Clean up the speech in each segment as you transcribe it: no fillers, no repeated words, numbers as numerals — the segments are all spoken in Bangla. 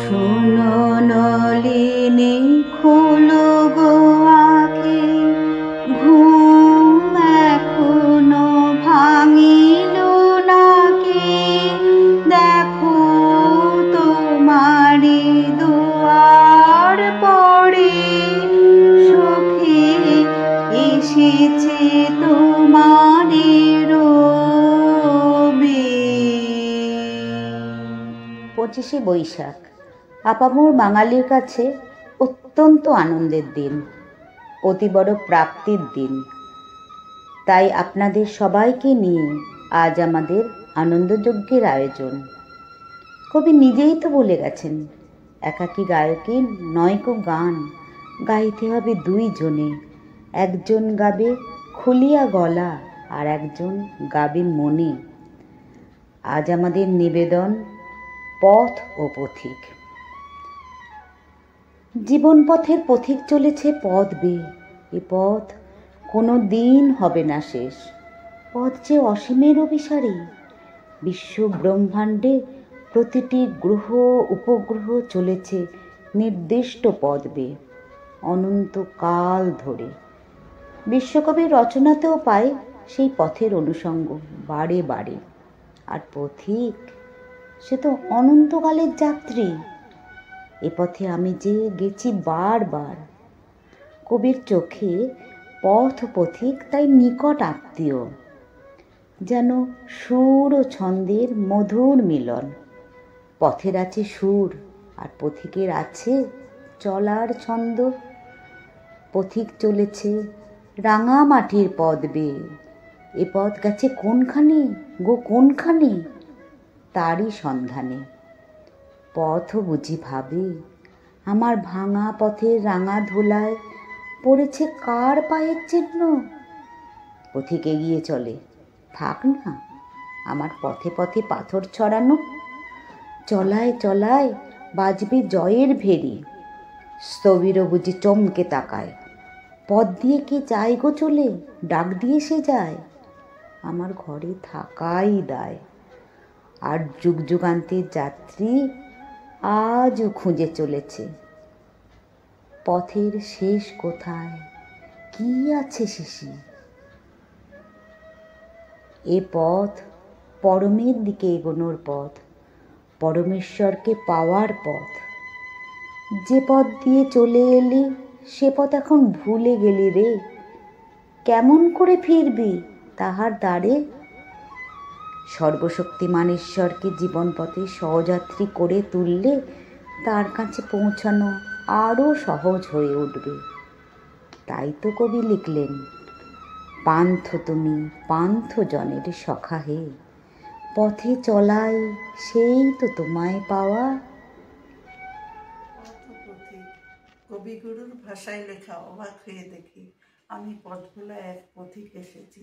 শোনো নলিনী খোলো গো আঁখি, ঘুম এখনো ভাঙিল নাকি? দেখো তোমারি দুয়ার পড়ে সখী এসেছে তোমারি রবে। 25শে বৈশাখ আপামর বাঙালির কাছে অত্যন্ত আনন্দের দিন, অতি বড় প্রাপ্তির দিন। তাই আপনাদের সবাইকে নিয়ে আজ আমাদের আনন্দযজ্ঞের আয়োজন। কবি নিজেই তো বলে গেছেন, একাকী গায়কের নয়কো গান, গাইতে হবে দুইজনে, একজন গাবে খুলিয়া গলা আর একজন গাবে মনে। আজ আমাদের নিবেদন পথ ও পথিক। জীবন পথের পথিক চলেছে পথ বেয়ে। এ পথ কোনো দিন হবে না শেষ। পথ যে অসীমের অভিসারী। বিশ্ব ব্রহ্মাণ্ডে প্রতিটি গ্রহ উপগ্রহ চলেছে নির্দিষ্ট পথ বেয়ে অনন্তকাল ধরে। বিশ্বকবির রচনাতেও পায় সেই পথের অনুষঙ্গ বারে বারে। আর পথিক সে তো অনন্তকালের যাত্রী। এ পথে আমি যে গেছি বারবার। কবির চোখে পথ পথিক তাই নিকট আত্মীয়, যেন সুর ও ছন্দের মধুর মিলন। পথের আছে সুর আর পথিকের আছে চলার ছন্দ। পথিক চলেছে রাঙা মাটির পথ বেয়ে। এ পথ গেছে কোনখানে গো কোনখানে, তারই সন্ধানে। পথ বুঝি ভাবে আমার ভাঙা পথের রাঙা ধুলায় পড়েছে কার পায়ের চিহ্ন। পথিক এগিয়ে চলে, থাক না আমার পথে পথে পাথর ছড়ানো। চলায় চলায় বাজবে জয়ের ভেরি, স্থবির বুঝি চমকে তাকায়। পথ দিয়ে কে যায় গো চলে, ডাক দিয়ে সে যায়, আমার ঘরে থাকাই দায়। আর যুগ যুগান্তের যাত্রী আজও খুঁজে চলেছে পথের শেষ কোথায়, কি আছে শেষে। এ পথ পরমের দিকে এগোনোর পথ, পরমেশ্বরকে পাওয়ার পথ। যে পথ দিয়ে চলে এলি সে পথ এখন ভুলে গেলি রে, কেমন করে ফিরবি তাহার দ্বারে। সর্বশক্তিমান ঈশ্বরকে জীবন পথে সহযাত্রী করে তুললে তার কাছে পৌঁছানো আরও সহজ হয়ে উঠবে। তাই তো কবি লিখলেন, পান্থ তুমি পান্থ জনের সখা হে, পথে চলাই সেই তো তোমায় পাওয়া। কবিগুরুর ভাষায় লেখা অবাক হয়ে দেখি আমি পথগুলো এক পথিক এসেছি।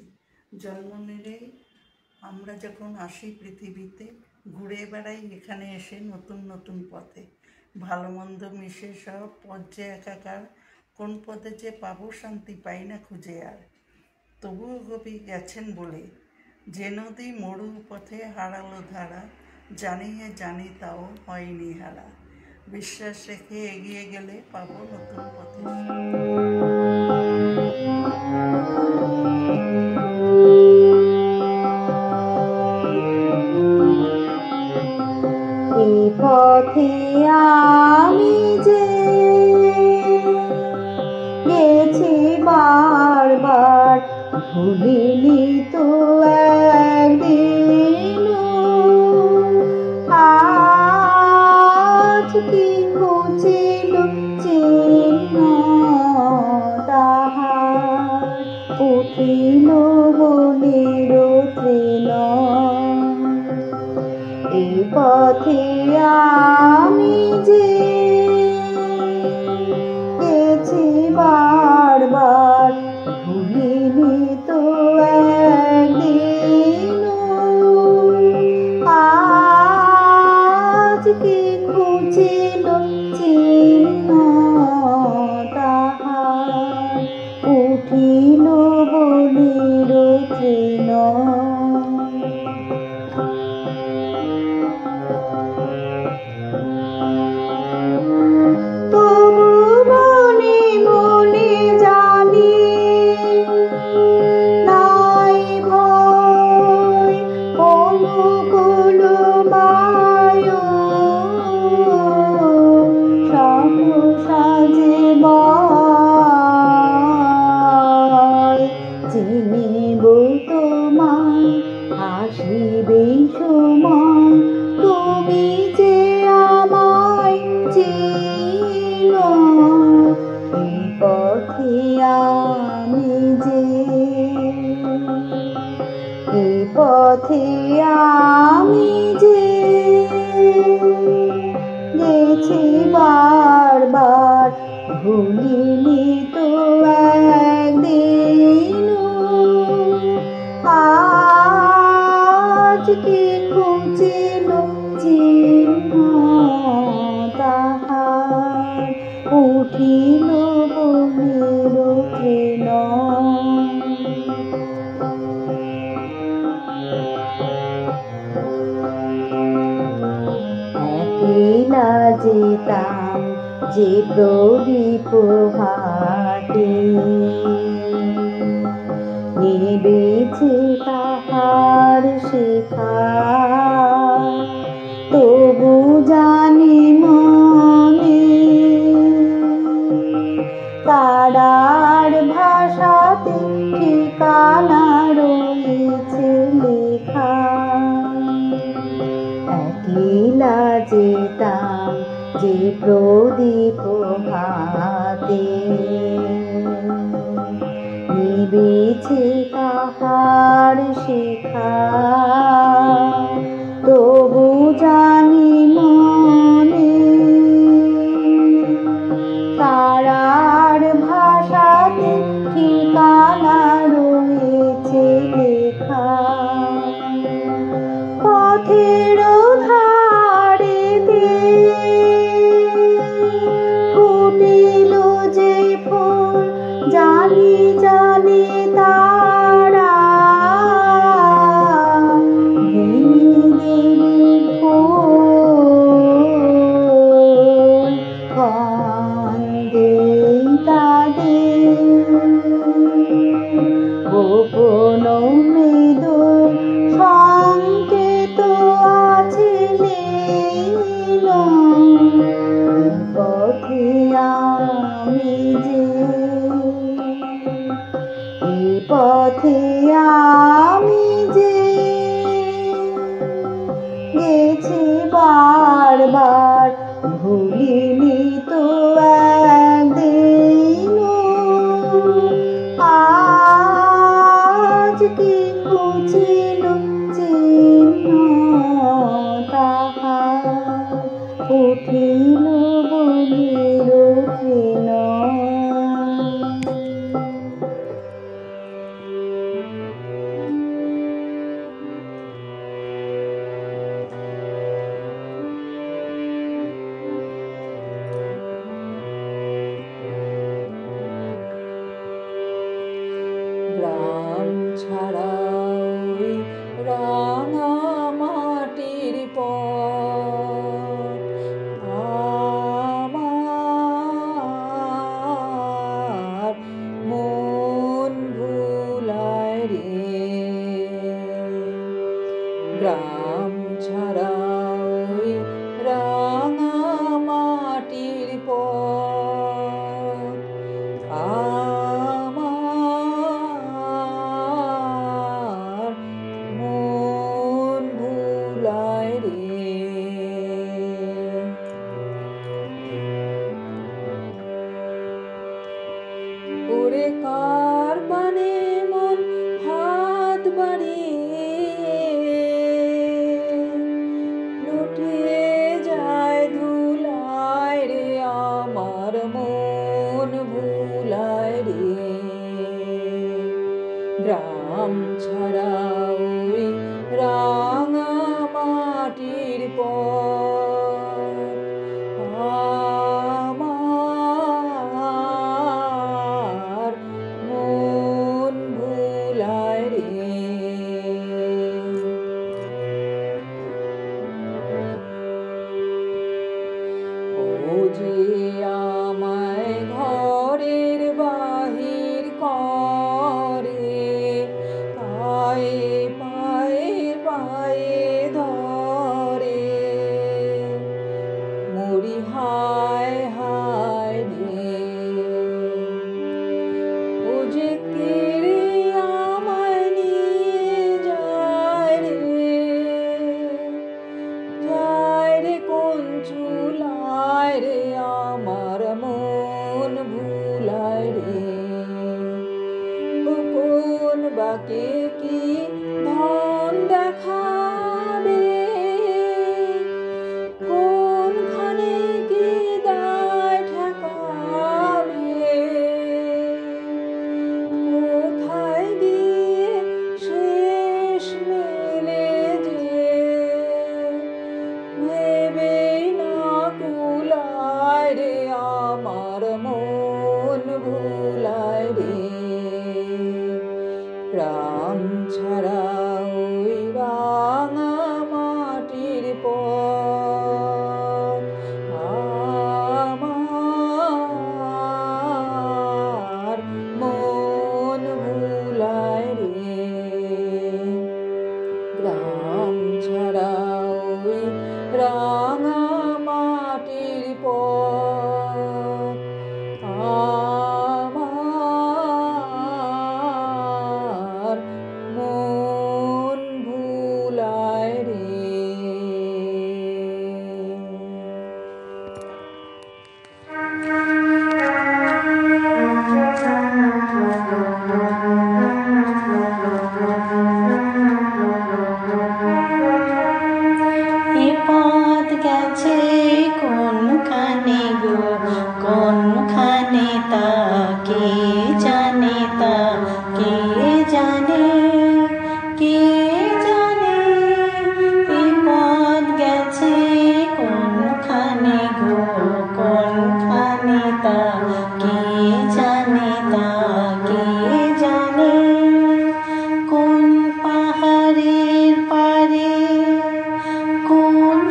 জন্ম নিলেই আমরা যখন আসি পৃথিবীতে ঘুরে বেড়াই এখানে এসে নতুন নতুন পথে। ভালো মন্দ মিশে সব পথ যে একাকার, কোন পথে যে পাবো শান্তি পাই না খুঁজে আর। তবুও কবি গেছেন বলে, যে নদী মরু পথে হারালো ধারা, জানিয়ে জানি তাও হয়নি হারা। বিশ্বাস রেখে এগিয়ে গেলে পাবো নতুন পথে। এই পথে আমি যে গেছি বারবার, ভুলিনি তো একদিন। আজ কি খুঁজিল চিহ্ন তাহার, উঠিল বলিল তৃণ। এই পথে আমি যে গেছি বারবার, ভুলিনি তো একদিন। আজ কি খুঁজিল চিহ্ন তাহার, উঠিল বলিল তৃণ। চিহ্ন তাহার উঠিল বনের তৃণ। একলা যেতাম যে প্রদীপ হাতে, নিবেছে তাহার শিখা, তবু জানি মনে তারার ভাষাতে ঠিকানা রয়েছে লেখা। একলা যেতাম যে প্রদীপ হাতে, নিবেছে তাহার শিখা, তবু জানি মনে তারার ভাষাতে ঠিকানা রয়েছে লেখা। পথের ধারেতে ফুটিল যে ফুল, জানি জানি তারা ভেঙে দেবে ফুল, কান্দে তাদের গোপন মৃদু সংকেত আছে লীন। এই পথে আমি যে, এই পথে আমি যে গেছি বারবার, ভুলিনি তো একদিন। আজ কি খুঁজিল চিহ্ন তাহার, উঠিল বনের তৃণ। গ্রাম ছাড়া ওই রাঙা মাটির পথ আমার মন ভুলায় রে। গ্রাম ছাড়া ওই রাঙা মাটির পথ আমার মন ভুলায় রে। ওরে কার পানে মন হাত বাড়িয়ে লুটিয়ে যায় ধুলায় রে, আমার মন ভুলায় রে। গ্রাম ছাড়া ওই রাঙা মাটির পথ আমার মন ভুলায় রে। ও যে আমায় ঘরের বাহির করে, পায়ে পায়ে পায়ে ধরে, মরি হায় হায় রে। ও যে কেড়ে আমায় নিয়ে যায় রে, যায় রে কোন চুলায় রে, আমার মন ভুলায় রে। ও কোন বাকে কি ধন দেখাবে, কোনখানে কি দায় ঠেকাবে, কোথায় গিয়ে শেষ মেলে যে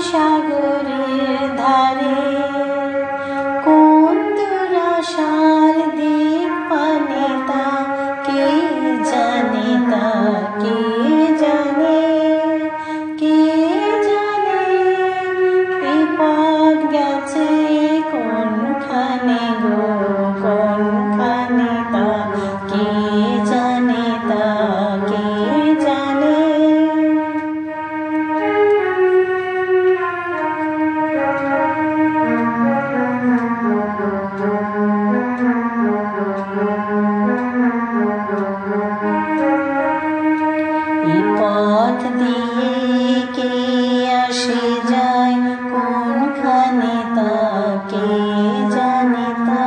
সাগরের ধারে কোন দুরাশার দিক পানে তা কে জানে, তা কে জানে, কে জানে বিপদ গেছে কোনখানে গো, কোনখানে তা কে জানে, তা কে জানে। পথ দিয়ে কে আসে যায় কোনখানে তা কে জানে, তা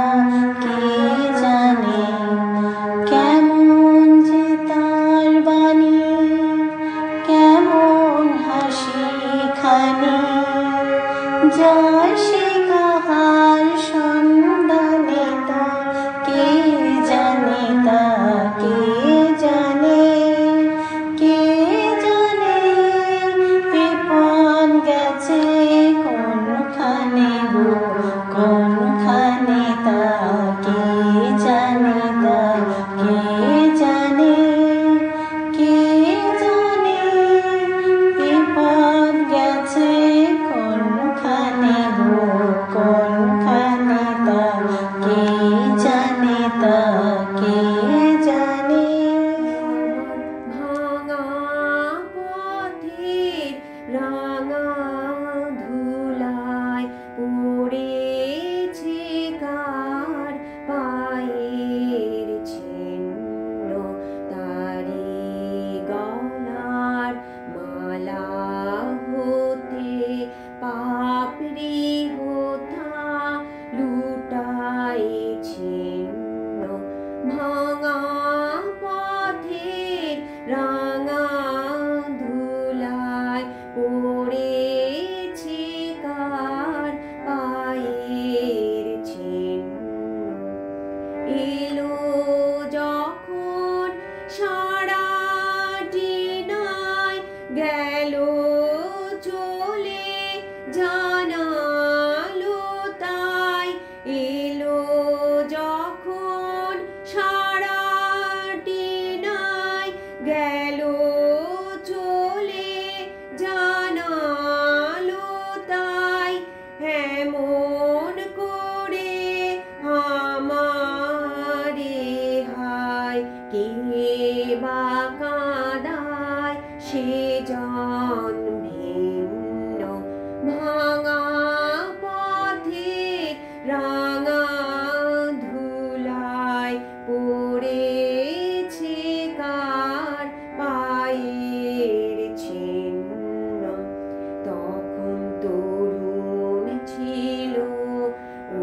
কে জানে। কেমন যে তার বাণী, কেমন হাসি খানি, যায় সে কাহার সন্ধানে তা কে জানে, তা কে জানে, কে জানে বিপদ গেছে কোনখানে গো, কোনখানে তা কে জানে, তা কে জানে, কে জানে বিপদ গেছে কোনখানে গো, কোনখানে তা কে জানে, তা কে জানে। ভাঙা পথের রাঙা ধুলায় পড়েছে কার পায়ের চিহ্ন, তারি গলার মালা হতে পাপড়ি হোথা লুটায় ছিন্ন। ভাঙা পথের রাঙা ধুলায় পড়েছে কার পায়ের চিহ্ন। এলো যখন সারাটি নাই, গেল চলে জানালো তাই। এলো যখন সারাটি নাই, গেল চলে জানালো তাই। এমন করে আমারে হায় কে বা কাঁদায় সে জন ভিন্ন। ভাঙা পথে রাঙা ধুলায় পড়েছে কার পায়ের চিহ্ন। তখন তরুণ ছিল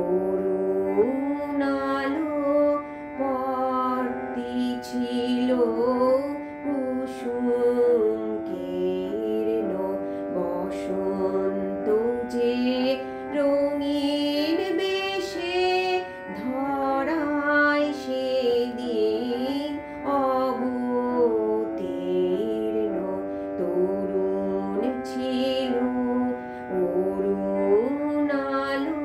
অরুণ আলো, পর্তি ছিল কুসুম কীর্ণ। বসন্ত যে রঙিন বেশে ধরায় সেদিন অবতীর্ণ। তরুণ ছিল অরুণ আলো,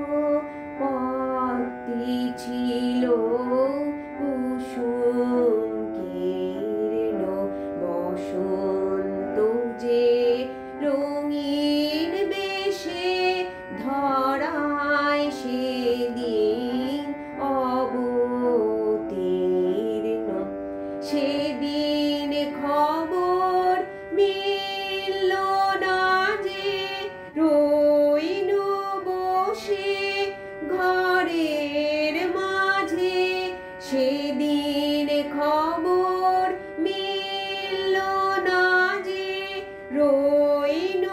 পথটি ছিল কুসুম কীর্ণ। বসন্ত যে রঙিন বেশে ধরায় সেদিন অবতীর্ণ। সেদিন খবর মিলল না যে, রইল বসে ঘরের মাঝে। সেদিন খবর মিলল না যে, রইল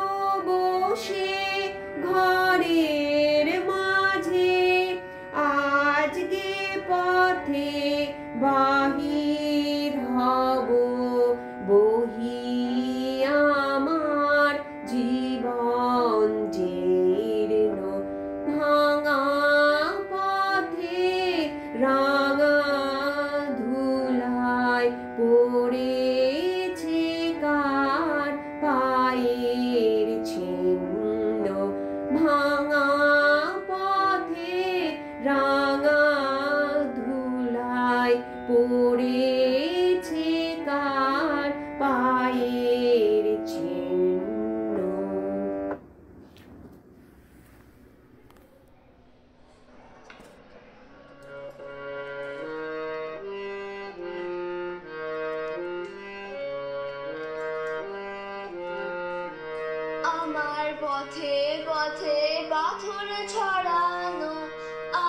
বসে ঘরের মাঝে। আজকে পথে বাহির হব বহি, আমার জীবন জীর্ণ। ভাঙা পথে রাঙা ধুলায় পড়েছে কার পায়ের চিহ্ন। ভাঙা পথে রাঙা ধুলায় পড়েছে কার পায়ের চিহ্ন। আমার পথে পথে পাথর ছড়ানো,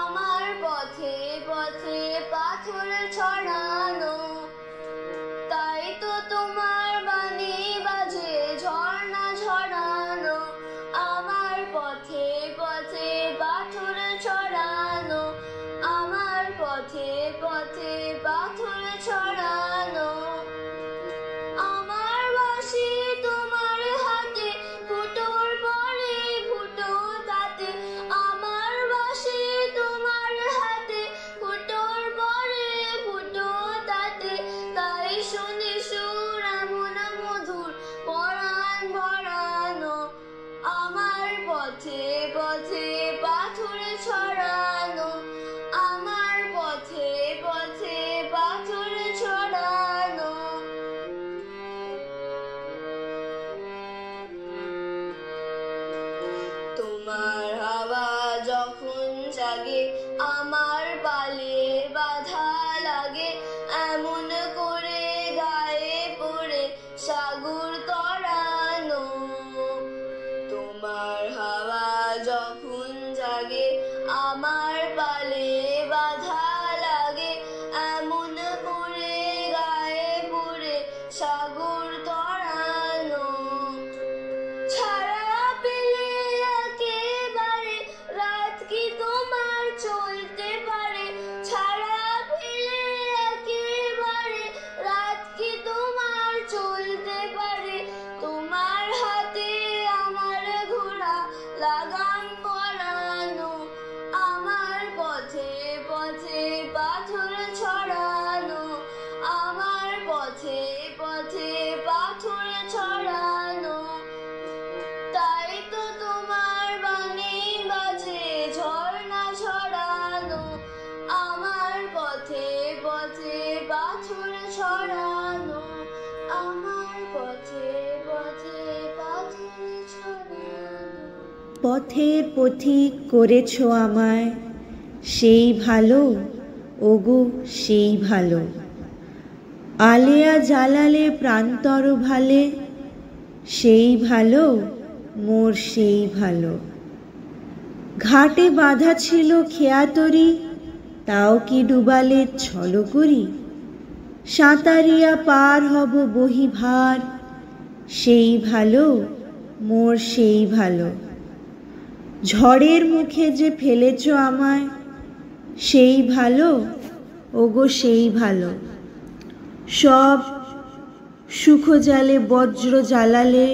আমার পথে পথে পাথর ছড়ানো, তাই তো তোমার বাণী বাজে ঝর্ণা ঝরানো। আমার পথে পথে পাথর ছড়ানো, আমার পথে পথে পাথর ছড়ানো, আমার বাঁশি তোমার হাতে ফুটোর পরে ফুটো তাতে, আমার বাঁশি তোমার হাতে ফুটোর পরে ফুটো তাতে, তাই শুনি সুর এমন মধুর পরাণ ভরানো। আমার পথে পথে পাথর ছড়ানো, আমার পথে পথে পাথর ছড়ানো। তোমার হাওয়া যখন জাগে আমার পালে বাধা লাগে, এমন করে গায়ে পড়ে সাগর তরানো। তোমার হাওয়া যখন জাগে আমার পালে বাধা লাগে, এমন করে গায়ে পড়ে সাগর তরানো। ছাড়া পেলে একেবারে রাত কি তোমার চলতে পারে, ছাড়া পেলে একেবারে রাত কি তোমার চলতে পারে, তোমার হাতে আমার ঘোড়া লাগাম পরানো। আমার পথে পথে পাথর ছড়ানো, আমার পথে পথে পাথর ছড়ানো, তাই তো তোমার বাণী বাজে ঝর্ণা ঝরানো। আমার পথে পথে পাথর ছড়ানো, আমার পথে পথে পাথর ছড়ানো। পথের পথিক করেছ আমায়, সেই ভালো ওগো সেই ভালো। আলেয়া জ্বালালে প্রান্তর ভালে, সেই ভালো মোর সেই ভালো। ঘাটে বাঁধা ছিল খেয়াতরি, তাও কি ডুবালে ছল করি। সাঁতারিয়া পার হব বহিভার, সেই ভালো মোর সেই ভালো। ঝড়ের মুখে যে ফেলেছ আমায়, সেই ভালো ওগো সেই ভালো। সব সুখ জালে বজ্র জ্বালালে,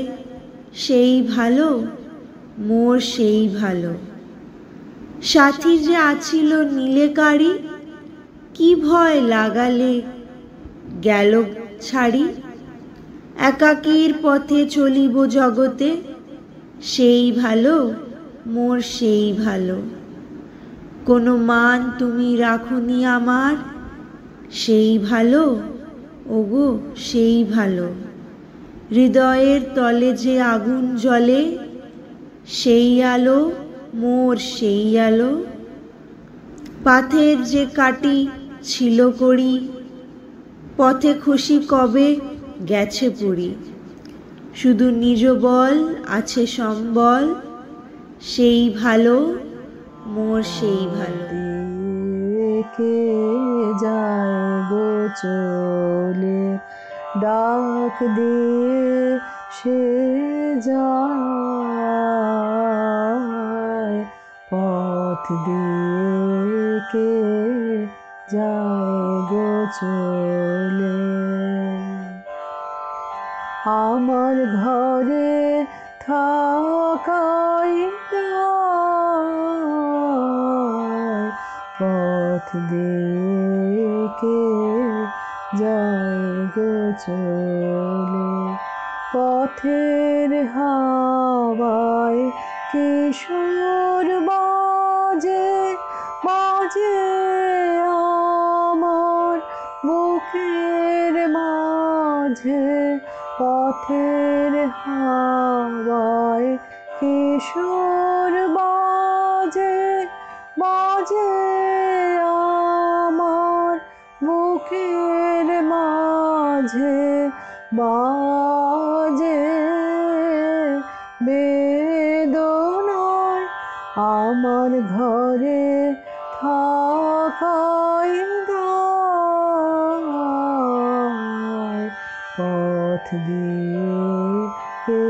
সেই ভালো মোর সেই ভালো। সাথী যে আছিল নীলে কারি, কি ভয় লাগালে গেল ছাড়ি। একাকীর পথে চলিব জগতে, সেই ভালো মোর সেই ভালো। কোনো মান তুমি রাখনি আমার, সেই ভালো ওগো সেই ভালো। হৃদয়ের তলে যে আগুন জ্বলে, সেই আলো মোর সেই আলো। পাথের যে কাটি ছিল করি, পথে খুশি কবে গেছে পুরি। শুধু নিজ বল আছে সম্বল, সেই ভালো মোর সেই ভালো। কে যায় গো চলে, ডাক দিয়ে সে যায়। পথ দিয়ে কে যায় গো চলে। আমার ঘরে থাকাই দায়, পথ দিয়ে কে যায় গো চলে। পথের হাওয়ায় কিশোর বাজে বাজে আমার বুকের মাঝে পথের হাওয়ায় কিশোর বাজে বাজে আমার বুকের মাঝে বাজে বেদনায় আমার ঘরে থাকাই দায় পথ দিয়ে কে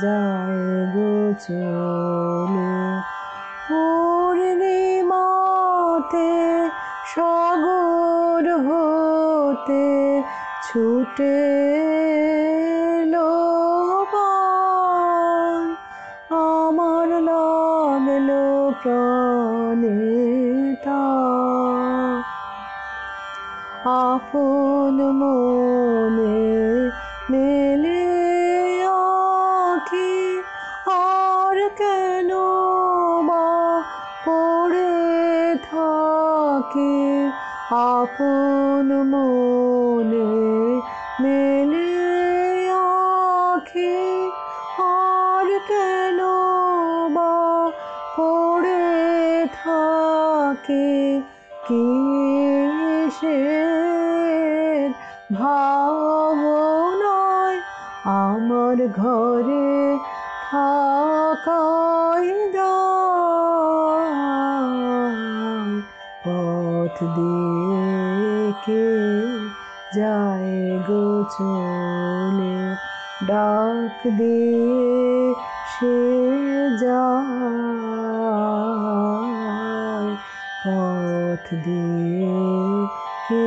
যায় গো চলে পূর্ণিমাতে সাগর হতে ছুটে এলো বান, আমার লাগলো প্রাণে টান। আপন মনে মেলে আঁখি আর কেন বা পড়ে থাকি, আপন মনে মেলে আঁখি আর কেন বা পড়ে থাকি, কিসের ভাবনায় আমার ঘরে থাকাই দায় পথ দিয়ে কে যায় গো চলে ডাক দিয়ে সে যায় পথ দিয়ে কে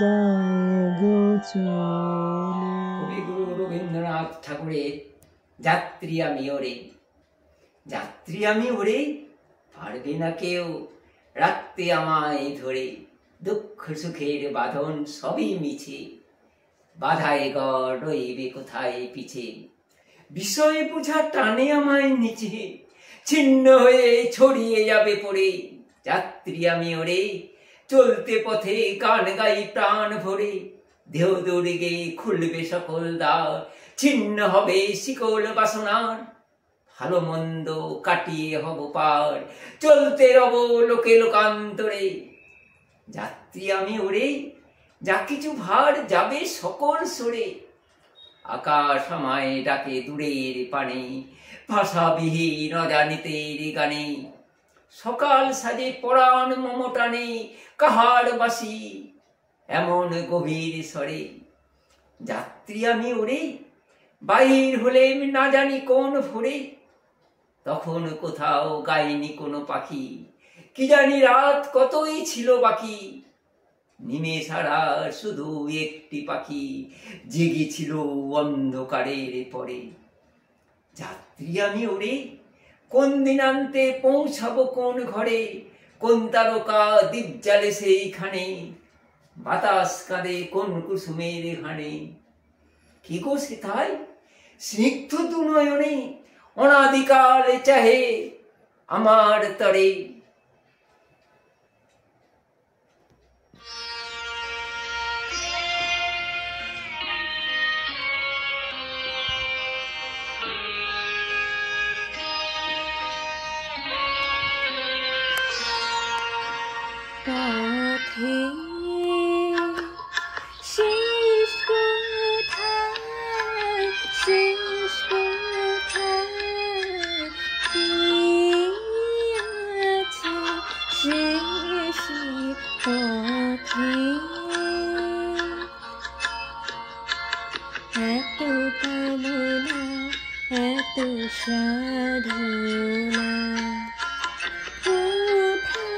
যায় গো চলে। কবিগুরু রবীন্দ্রনাথ ঠাকুরের যাত্রী আমি ওরে, যাত্রী আমি ওরে, পারবে না কেউ রাখতে আমায় ধরে, দুঃখ সুখের বাঁধন সবই মিছে, বাধায় গড় রইবে কোথায় পিছে, বিষয় বোঝা টানে আমায় নিচে, ছিন্ন হয়ে ছড়িয়ে যাবে পড়ে, যাত্রী আমি ওরে, চলতে পথে গান গাই প্রাণ ভরে, দেহ দুর্গে খুলবে সকল দ্বার, ছিন্ন হবে শিকল বাসনার, ভালো মন্দ কাটিয়ে হব পার, চলতে রব লোকে লোকান্তরে, যাত্রী আমি ওরে, যা কিছু ভার যাবে সকল সরে, আকাশ আমায় ডাকে দূরের পানে, ভাষাবিহীন অজানিতের গানে, সকাল সাজে পরাণ মমটানে, কাহার বাসি এমন গভীর স্বরে, যাত্রী আমি ওরে, বাহির হলেম না জানি কোন ভোরে, তখন কোথাও গায়নি কোনো পাখি, কি জানি রাত কতই ছিল বাকি, নিমেষ হারা শুধু একটি পাখি জেগেছিল অন্ধকারের পরে, যাত্রী আমি ওরে, কোন দিনান্তে পৌঁছাবো কোন ঘরে, কোন তারকা দীপ জ্বালে সেইখানে, বাতাস কাঁদে কোন কুসুমের ঘানে, কি গো সেথায় স্নিগ্ধ দু নয়নে, অনাদিকাল চাহে আমার তরে। পথে শেষ কোথায়, শেষ কোথায়, কি আছে শেষ পথে, এত কামনা এত সাধনা, কোথায়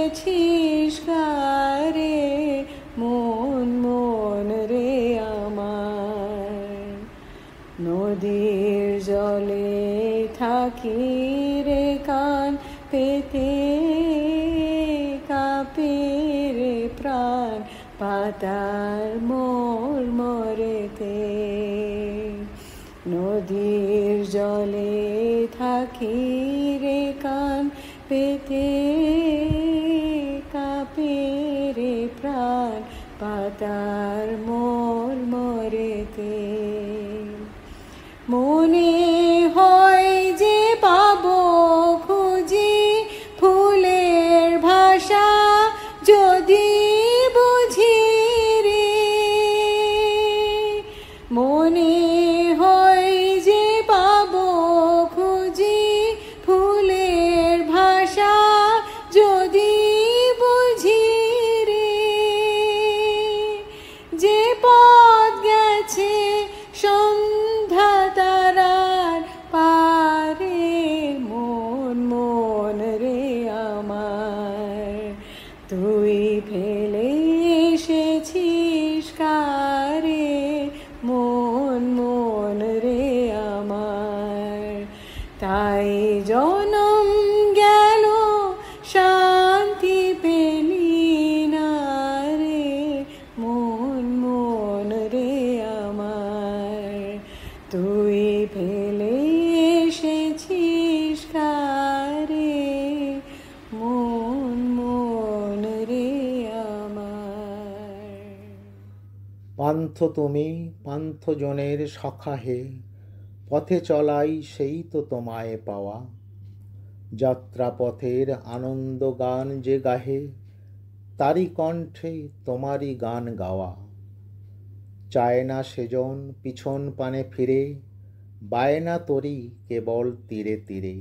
এসেছিস কারে মন মন রে আমার নদীর জলে থাকি রে কান পেতে কাঁপে রে প্রাণ পাতার মোর মরেতে নদীর জলে থাকি রে কান পেতে কাঁপে রে প্রাণ পাতার মোর মরেতে মনে হয় যে পাবো খুঁজি ফুলের ভাষা যদি বুঝি রে মনে হয় যে পাবো খুঁজি ফুলের ভাষা যদি বুঝি রে যে পথ গেছে সন্ধ্যা তারার পারে মন মন রে আমার তুই ফেলে এসেছিস কারে মন মন রে আমার তাই জনম গেল শান্তি পেলি না রে মন মন রে আমার তুই ফেলে এসেছিস কারে মন মন রে আমার পান্থ তুমি পান্থজনের সখা হে পথে চলাই সেই তো তোমায় পাওয়া যাত্রা পথের আনন্দ গান যে গাহে তারি কণ্ঠে তোমারই গান গাওয়া চায় না সেজন পিছন পানে ফিরে বায়না তরি কেবল তীরে তীরে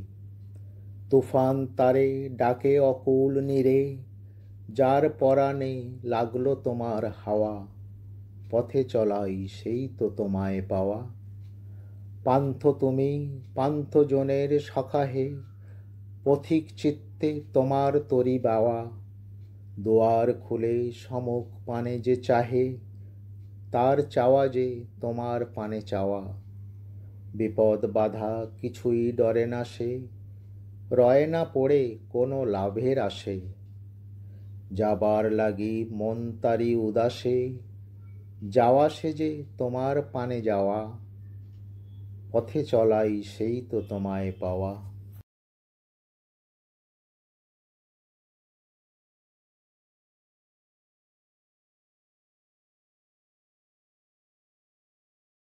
তুফান তারে ডাকে অকুল নীরে যার পরাণে লাগলো তোমার হাওয়া পথে চলাই সেই তো তোমায় পাওয়া পান্থ তুমি পান্থজনের সখা হে পথিক চিত্তে তোমার তরি বাওয়া দুয়ার খুলে সমুখ পানে যে চাহে তার চাওয়া যে তোমার পানে চাওয়া বিপদ বাধা কিছুই ডরে না সে রয় না পড়ে কোনো লাভের আসে যাবার লাগি মন তারি উদাসে যাওয়া সে যে তোমার পানে যাওয়া পথে চলাই সেই তো তোমায় পাওয়া।